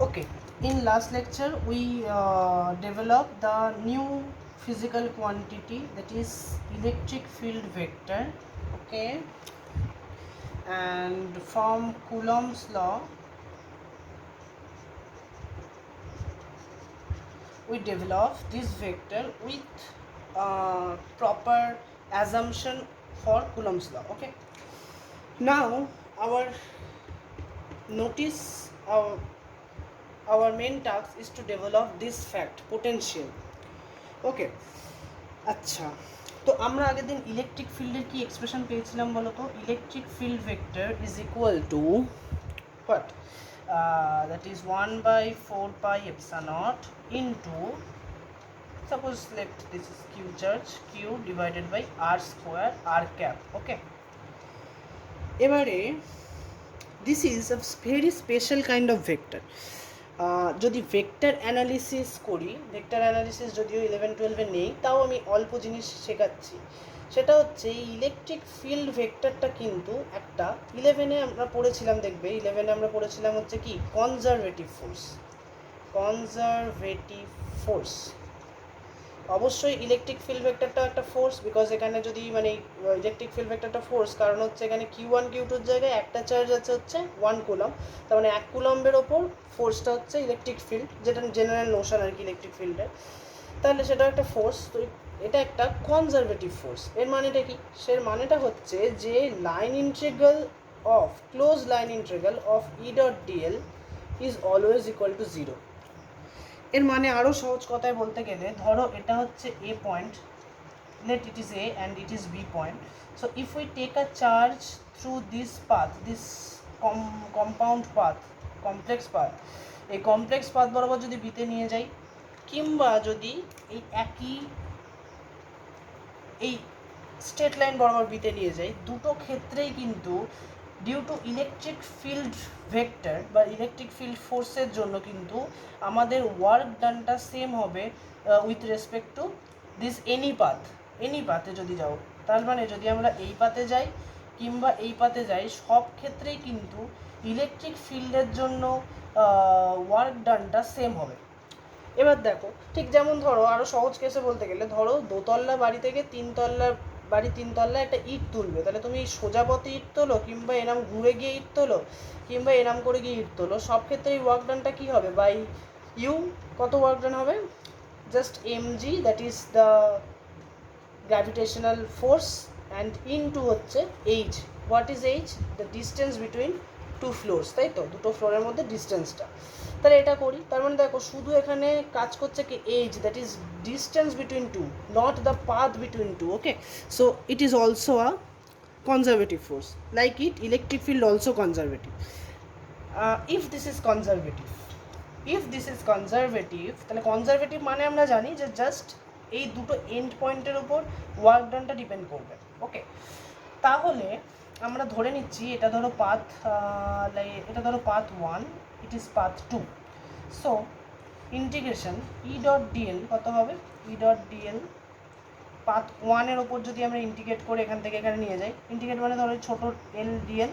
Okay, in last lecture we developed the new physical quantity, that is electric field vector. Okay, and from Coulomb's law we developed this vector with proper assumption for Coulomb's law. Okay, now our notice our main task is to develop this fact, potential. ওকে, আচ্ছা, তো আমরা আগের দিন electric ফিল্ডের কি expression পেয়েছিলাম বলো তো? Electric field vector is equal to what? That is 1/4πε0 into, suppose let this is Q charge, Q divided by R square R cap. Okay, এবারে this is a very special kind of vector. যদি vector analysis করি, vector analysis যদিও 11-12-এ নেই, তাও আমি অল্প জিনিস শেখাচ্ছি। সেটা হচ্ছে এই ইলেকট্রিক ফিল্ড ভেক্টরটা কিন্তু একটা 11-এ আমরা পড়েছিলাম, দেখবে 11-এ আমরা পড়েছিলাম হচ্ছে কি কনজারভেটিভ ফোর্স। কনজারভেটিভ ফোর্স অবশ্যই ইলেকট্রিক ফিল্ড ভেক্টরটা একটা ফোর্স, বিকজ এখানে যদি মানে ইলেকট্রিক ফিল্ড ভেক্টরটা ফোর্স, কারণ হচ্ছে এখানে Q1 Q2-র জায়গায় একটা চার্জ আছে হচ্ছে 1 কুলম্ব, তার মানে 1 কুলম্বের ওপর ফোর্সটা হচ্ছে ইলেকট্রিক ফিল্ড, যেটা জেনারেল নোশন আর কি ইলেকট্রিক ফিল্ডের। তাহলে সেটা একটা ফোর্স, তো এটা একটা কনজারভেটিভ ফোর্স। এর মানেটা কি? সের মানেটা হচ্ছে যে line integral of close line integral of E dot DL is always equal to 0। এর মানে আরও সহজ কথায় বলতে গেলে, ধরো এটা হচ্ছে এ point, let it is A and it is B point. So if we take a charge through this path, this compound path, complex path, এই কমপ্লেক্স পাথ বরাবর যদি বিতে নিয়ে যাই, কিংবা যদি এই একই এই স্ট্রেট লাইন বরাবর বিতে নিয়ে যাই, দুটো ক্ষেত্রেই কিন্তু due to electric field vector বা ইলেকট্রিক ফিল্ড ফোর্সের জন্য কিন্তু আমাদের ওয়ার্ক ডানটা সেম হবে with respect to this any পাথে যদি যাও। তার মানে যদি আমরা এই পাথে যাই কিংবা এই পাথে যাই, সব ক্ষেত্রেই কিন্তু ইলেকট্রিক ফিল্ডের জন্য ওয়ার্ক ডানটা সেম হবে। এবার দেখো, ঠিক যেমন ধরো আরও সহজ কেসে বলতে গেলে, ধরো দোতলা বাড়ি থেকে তিনতলা একটা ইট তুলবে, তাহলে তুমি সোজা পথে ইট তোলো কিংবা এরম ঘুরে গিয়ে ইট তোলো কিংবা এরম করে গিয়ে ইট তোলো, সব ক্ষেত্রে এই ওয়ার্ক ডানটা কী হবে? বাই ইউ কত ওয়ার্ক ডান হবে? Just mg, that is the gravitational force, and into হচ্ছে H. What is H? The distance between two floors, তাই তো, দুটো ফ্লোরের মধ্যে ডিস্টেন্সটা। তাহলে এটা করি, তার মানে দেখো শুধু এখানে কাজ করছে কি H, that is distance between two, not the path between two. Okay, so it is also a conservative force, like it electric field also conservative. If this is conservative, তাহলে কনজারভেটিভ মানে আমরা জানি যে জাস্ট এই দুটো and পয়েন্টের উপর work ডানটা depend করবে। ওকে, তাহলে আমরা ধরে নিচ্ছি এটা ধরো পাথ, এটা ধরো path 1, it is path 2। So integration E dot DL কত হবে? ই ডট ডিএল পাথ 1-এর ওপর যদি আমরা ইন্টিগ্রেট করে এখান থেকে এখানে নিয়ে যাই, ইন্টিগ্রেট মানে ধরো ছোটো এল ডিএল,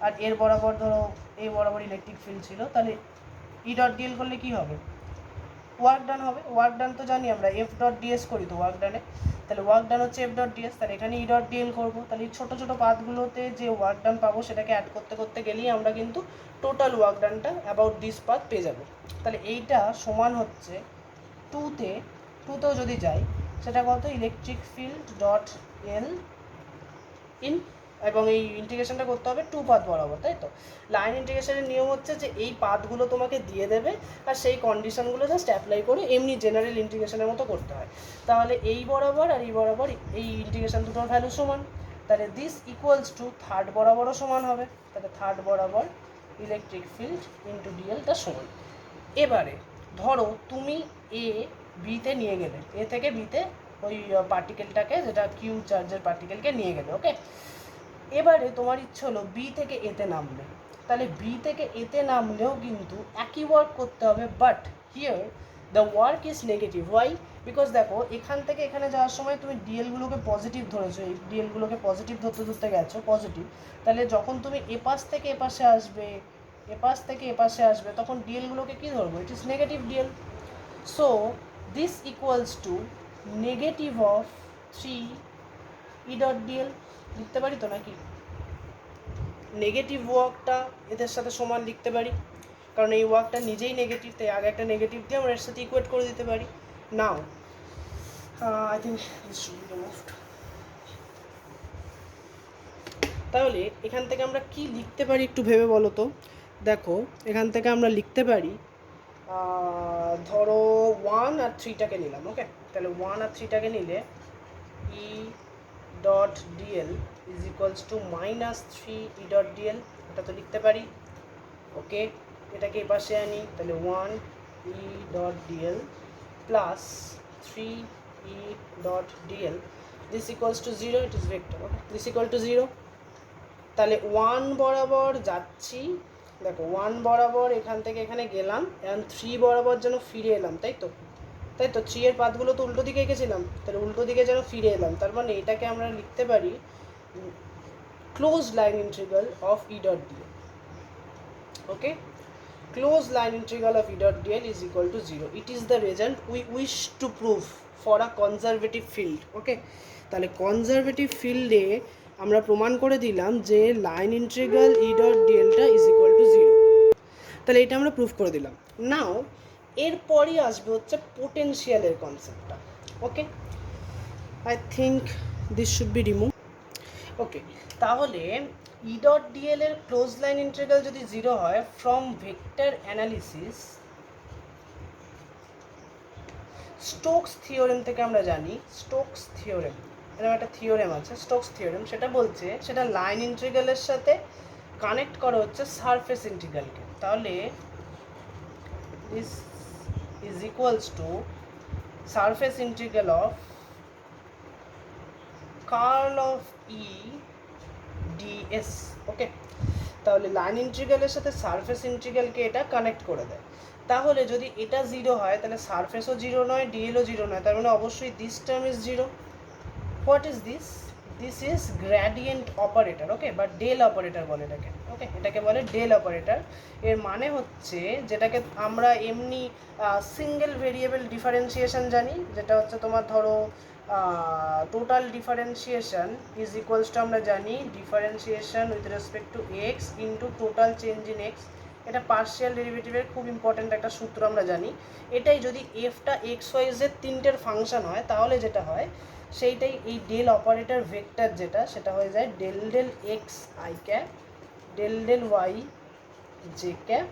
আর এর বরাবর ধরো এই বরাবর ইলেকট্রিক ফিল্ড ছিল, তাহলে ই ডট ডিএল করলে কী হবে? ওয়ার্ক ডান হবে। ওয়ার্ক ডান তো জানি আমরা এফ ডট ডিএস করি তো ওয়ার্ক ডানে, তাহলে ওয়ার্ক ডান হচ্ছে এফ ডট ডিএস, তাহলে এখানে ই ডট ডিএল করবো। তাহলে ছোটো ছোটো পাথগুলোতে যে ওয়ার্ক ডান পাবো সেটাকে অ্যাড করতে করতে গেলেই আমরা কিন্তু টোটাল ওয়ার্ক ডানটা অ্যাবাউট দিস পাথ পেয়ে যাবো। তাহলে এইটা সমান হচ্ছে টুতেও যদি যাই, সেটা কত? Electric field dot L in, এবং এই ইন্টিগ্রেশনটা করতে হবে টু পাথ বরাবর, তাই তো। লাইন ইন্টিগ্রেশনের নিয়ম হচ্ছে যে এই পাথগুলো তোমাকে দিয়ে দেবে আর সেই কন্ডিশনগুলো জাস্ট অ্যাপ্লাই করে এমনি জেনারেল ইন্টিগ্রেশনের মতো করতে হয়। তাহলে এই বরাবর আর এই বরাবর এই ইন্টিগ্রেশন দুটোর ভ্যালু সমান, তাহলে দিস ইকুয়ালস টু থার্ড বরাবরও সমান হবে, তাহলে থার্ড বরাবর ইলেকট্রিক ফিল্ড ইন্টু ডিএলটা সমান। এবারে ধরো তুমি এ বিতে নিয়ে গেলে, এ থেকে বিতে ওই পার্টিকেলটাকে, যেটা কিউ চার্জের পার্টিকেলকে নিয়ে গেলে। ওকে, এবারে তোমার ইচ্ছে হলো বি থেকে এতে নামবে, তাহলে বি থেকে এতে নামলেও কিন্তু একই ওয়ার্ক করতে হবে, but here the work is negative. Why? Because দেখো এখান থেকে এখানে যাওয়ার সময় তুমি ডিএলগুলোকে পজিটিভ ধরেছো, এই ডিএলগুলোকে পজিটিভ ধরতে ধরতে গেছো পজিটিভ, তাহলে যখন তুমি এ পাশ থেকে এ পাশে আসবে, এপাশ থেকে এপাশে আসবে তখন ডিএলগুলোকে কী ধরবো? It is negative DL. So this equals to negative of 3 E dot DL. লিখতে পারি তো নাকি? নেগেটিভ ওয়ার্কটা এদের সাথে সমান লিখতে পারি, কারণ এই ওয়ার্কটা নিজেই নেগেটিভ, তাই আগে একটা নেগেটিভ দিয়ে আমরা এর সাথে ইকুয়েট করে দিতে পারি। Now I think this should B removed. তাহলে এখান থেকে আমরা কি লিখতে পারি একটু ভেবে বলো তো। দেখো এখান থেকে আমরা লিখতে পারি, ধরো 1 আর 3টাকে নিলাম। ওকে, তাহলে 1 আর 3টাকে নিলে ই dot DL is equals two -3 E dot DL, এটা তো লিখতে পারি। ওকে, এটাকে এই পাশে আনি, তাহলে 1 ই dot DL plus 3 E dot DL, this equals to 0, it is vector. Okay, this equal to 0। তাহলে 1 বরাবর যাচ্ছি, দেখো 1 বরাবর এখান থেকে এখানে গেলাম, এখন 3 বরাবর যেন ফিরে এলাম, তাই তো 3 এর পাতগুলো তো উল্টো দিকে এঁকেছিলাম, তাহলে উল্টো দিকে যেন ফিরে এলাম। তার মানে এটাকে আমরা লিখতে পারি close line integral of E dot DL. Okay, close line integral of E dot DL is equal to 0। It is the result we wish to prove for a conservative field. Okay, তাহলে conservative ফিল্ডে আমরা প্রমাণ করে দিলাম যে line integral E dot ডিএলটা is equal to 0। তাহলে এটা আমরা প্রুভ করে দিলাম। নাও এরপরই আসবে হচ্ছে পোটেনশিয়ালের কনসেপ্টটা। Okay, I think this should be remove. Okay, তাহলে ই ডট ডিএল এর ক্লোজ লাইন ইন্টিগ্রাল যদি 0 হয়, from vector analysis Stokes theorem থেকে আমরা জানি, স্টোকস থিওরেম, এরকম একটা থিওরেম আছে স্টোকস থিওরেম, সেটা বলছে সেটা লাইন ইন্টিগ্রালের সাথে কানেক্ট করা হচ্ছে সারফেস ইন্টিগ্রালকে। তাহলে this is equals to surface integral of curl of E DS. Okay, তাহলে লাইন ইন্টিগ্রালের সাথে সারফেস ইন্টিগ্রালকে এটা কানেক্ট করে দেয়। তাহলে যদি এটা 0 হয় তাহলে সারফেসও 0 নয়, ডিএলও 0 নয়, তার মানে অবশ্যই this term is 0। What is this? This is gradient operator. Okay, বা ডেল অপারেটর বলে এটাকে। ওকে, এটাকে বলে ডেল অপারেটর। এর মানে হচ্ছে যেটাকে আমরা এমনি সিঙ্গেল ভেরিয়েবল ডিফারেন্সিয়েশন জানি, যেটা হচ্ছে তোমার ধরো total differentiation is equals two আমরা জানি differentiation with respect two x into total change in x. এটা পার্শিয়াল ডেরিভেটিভের খুব ইম্পর্ট্যান্ট একটা সূত্র আমরা জানি। এটাই যদি এফটা এক্স ওয়াই জেড তিনটের ফাংশন হয় তাহলে যেটা হয় সেইটাই এই ডেল অপারেটর ভেক্টর, যেটা সেটা হয়ে যায় del del X I cap del del Y J cap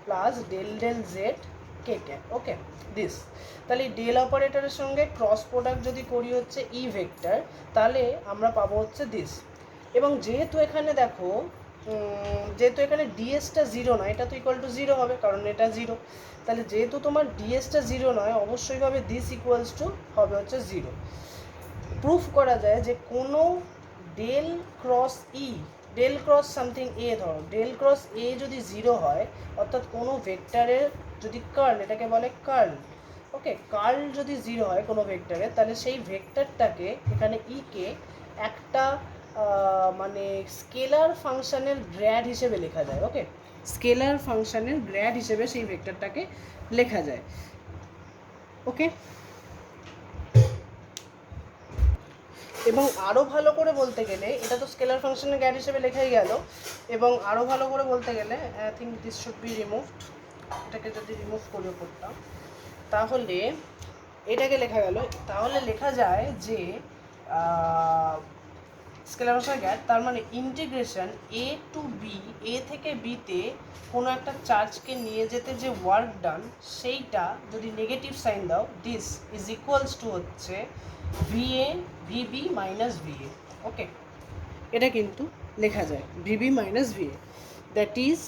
plus del del Z K cap. Okay, this. তাহলে এই ডেল অপারেটরের সঙ্গে ক্রস প্রোডাক্ট যদি করি হচ্ছে ই ভেক্টর, তাহলে আমরা পাবো হচ্ছে দিস। এবং যেহেতু এখানে দেখো যেহেতু এখানে ডিএসটা 0 নয়, এটা তো ইকুয়াল টু 0 হবে কারণ এটা 0। তাহলে যেহেতু তোমার ডিএসটা 0 নয়, অবশ্যই হবে দিস ইকুয়ালস টু হবে হচ্ছে 0। প্রুফ করা যায় যে কোনো del cross E, del cross something এ, ধরো ডেল ক্রস এ যদি 0 হয়, অর্থাৎ কোনো ভেক্টরের যদি কার্ল, এটাকে বলে কার্ল। ওকে, কার্ল যদি 0 হয় কোনো ভেক্টরের, তাহলে সেই ভেক্টরটাকে এখানে কে একটা মানে স্কেলার ফাংশনের গ্র্যাড হিসেবে লেখা যায়। ওকে, স্কেলার ফাংশনের গ্র্যাড হিসেবে সেই ভেক্টরটাকে লেখা যায়। ওকে, এবং আরও ভালো করে বলতে গেলে, এটা তো স্কেলার ফাংশনের গ্র্যাড হিসেবে লেখাই গেল, এবং আরও ভালো করে বলতে গেলে I think this should B removed. এটাকে যদি রিমুভ করে করতাম তাহলে এটাকে লেখা গেল, তাহলে লেখা যায় যে স্কেলার ফাংশনের গ্র্যাড, তার মানে ইন্টিগ্রেশন এ টু বি, এ থেকে বিতে কোনো একটা চার্জকে নিয়ে যেতে যে ওয়ার্ক ডান, সেইটা যদি নেগেটিভ সাইন দাও, দিস ইজ ইকুয়ালস টু হচ্ছে VA VB minus VA. Okay, এটা কিন্তু লেখা যায় VB minus VA, that is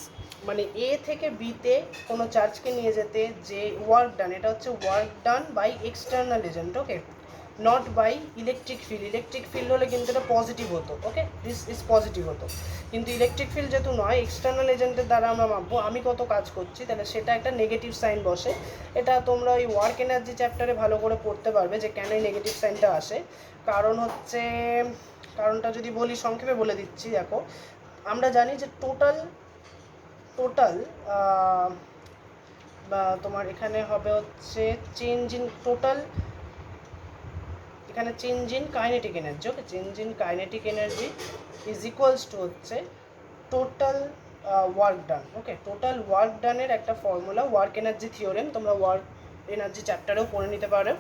মানে এ থেকে বিতে কোনো চার্জকে নিয়ে যেতে যে ওয়ার্ক ডান, এটা হচ্ছে work done by external agent. Okay, not by electric field. Electric field হলে কিন্তু এটা পজিটিভ হতো। ওকে, দিস ইজ পজিটিভ হতো, কিন্তু ইলেকট্রিক ফিল্ড যেহেতু নয়, এক্সটার্নাল এজেন্টের দ্বারা আমরা মাপবো আমি কত কাজ করছি, তাহলে সেটা একটা নেগেটিভ সাইন বসে। এটা তোমরা ওই ওয়ার্ক এনার্জি চ্যাপ্টারে ভালো করে পড়তে পারবে যে কেন এই নেগেটিভ সাইনটা আসে। কারণ হচ্ছে, কারণটা যদি বলি সংক্ষেপে বলে দিচ্ছি। দেখো আমরা জানি যে টোটাল টোটাল তোমার এখানে হবে হচ্ছে চেঞ্জ ইন টোটাল, এখানে change in kinetic energy, okay, change in kinetic energy is equals to হচ্ছে টোটাল ওয়ার্ক ডান। ওকে, টোটাল ওয়ার্ক ডানের একটা ফর্মুলা, ওয়ার্ক এনার্জি থিওরেম, তোমরা ওয়ার্ক এনার্জি চ্যাপ্টারেও পড়ে নিতে পারো।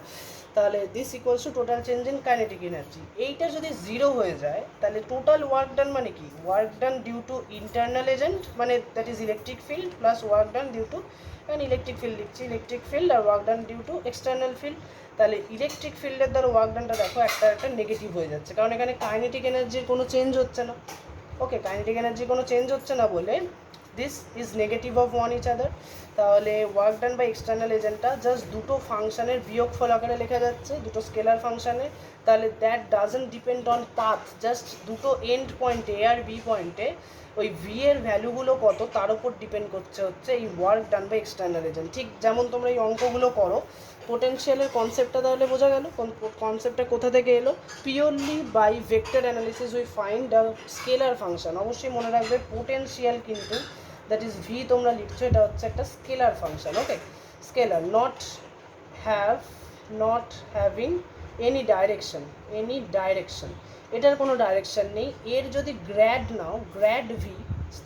তাহলে this equals to total change in kinetic energy. এইটা যদি zero হয়ে যায় তাহলে টোটাল ওয়ার্ক ডান মানে কি, work done due to internal agent মানে that is electric field plus work done due to an electric field, লিখছি ইলেকট্রিক ফিল্ড, আর work done due to external field. তাহলে ইলেকট্রিক ফিল্ডের দ্বারা ওয়ার্ক ডানটা দেখো একটা একটা নেগেটিভ হয়ে যাচ্ছে, কারণ এখানে কাইনেটিক এনার্জির কোনো চেঞ্জ হচ্ছে না। ওকে, কাইনেটিক এনার্জির কোনো চেঞ্জ হচ্ছে না বলে this is negative of one each other. তাহলে ওয়ার্ক ডান বাই এক্সটার্নাল এজেন্টটা জাস্ট দুটো ফাংশনের বিয়োগফল আকারে লেখা যাচ্ছে, দুটো স্কেলার ফাংশনে। তাহলে that doesn't depend on path, just দুটো এন্ড পয়েন্টে এ আর বি পয়েন্টে ওই ভি এর ভ্যালুগুলো কত তার উপর ডিপেন্ড করছে হচ্ছে এই work done by external agent. ঠিক যেমন তোমরা এই অঙ্কগুলো করো, পোটেনশিয়ালের কনসেপ্টটা তাহলে বোঝা গেল, কনসেপ্টটা কোথা থেকে এলো, purely by vector analysis we find a scalar function. অবশ্যই মনে রাখবে পোটেনশিয়াল কিন্তু দ্যাট ইজ ভি তোমরা লিখছো, এটা হচ্ছে একটা scalar function. Okay, scalar, not having any direction, এটার কোনো ডাইরেকশন নেই। এর যদি গ্র্যাড নাও, গ্র্যাড ভি,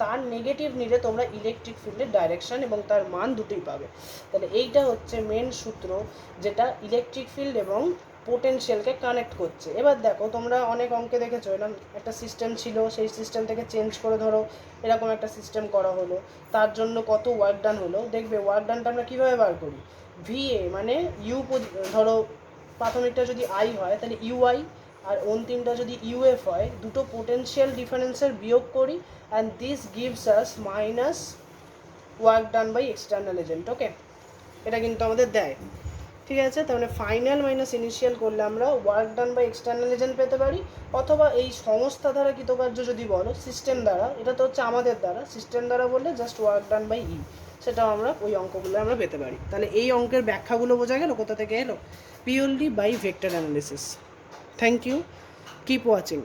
তার নেগেটিভ নিলে তোমরা ইলেকট্রিক ফিল্ডের ডাইরেকশন এবং তার মান দুটোই পাবে। তাহলে এইটা হচ্ছে মেন সূত্র যেটা ইলেকট্রিক ফিল্ড এবং পোটেনশিয়ালকে কানেক্ট করছে। এবার দেখো তোমরা অনেক অঙ্কে দেখেছো এরকম একটা সিস্টেম ছিল, সেই সিস্টেম থেকে চেঞ্জ করে ধরো এরকম একটা সিস্টেম করা হলো, তার জন্য কত ওয়ার্ক ডান হলো। দেখবে ওয়ার্ক ডানটা আমরা কীভাবে বার করি, ভিএ মানে ইউ, ধরো প্রাথমিকটা যদি আই হয় তাহলে ইউআই, আর অন্তিমটা যদি ইউএফ হয়, দুটো পোটেনশিয়াল ডিফারেন্সের বিয়োগ করি, and this gives us minus work done by external agent. Okay, এটা কিন্তু আমাদের দেয়, ঠিক আছে। তাহলে ফাইনাল মাইনাস ইনিশিয়াল করলে আমরা work done by external agent পেতে পারি, অথবা এই সংস্থা দ্বারা কৃতকার্য যদি বলো, সিস্টেম দ্বারা, এটা তো হচ্ছে আমাদের দ্বারা, সিস্টেম দ্বারা বললে জাস্ট ওয়ার্ক ডান বাই ই, সেটাও আমরা ওই অঙ্কগুলো আমরা পেতে পারি। তাহলে এই অঙ্কের ব্যাখ্যাগুলো বোঝা গেল কোথা থেকে এলো, purely by vector analysis. Thank you, keep watching.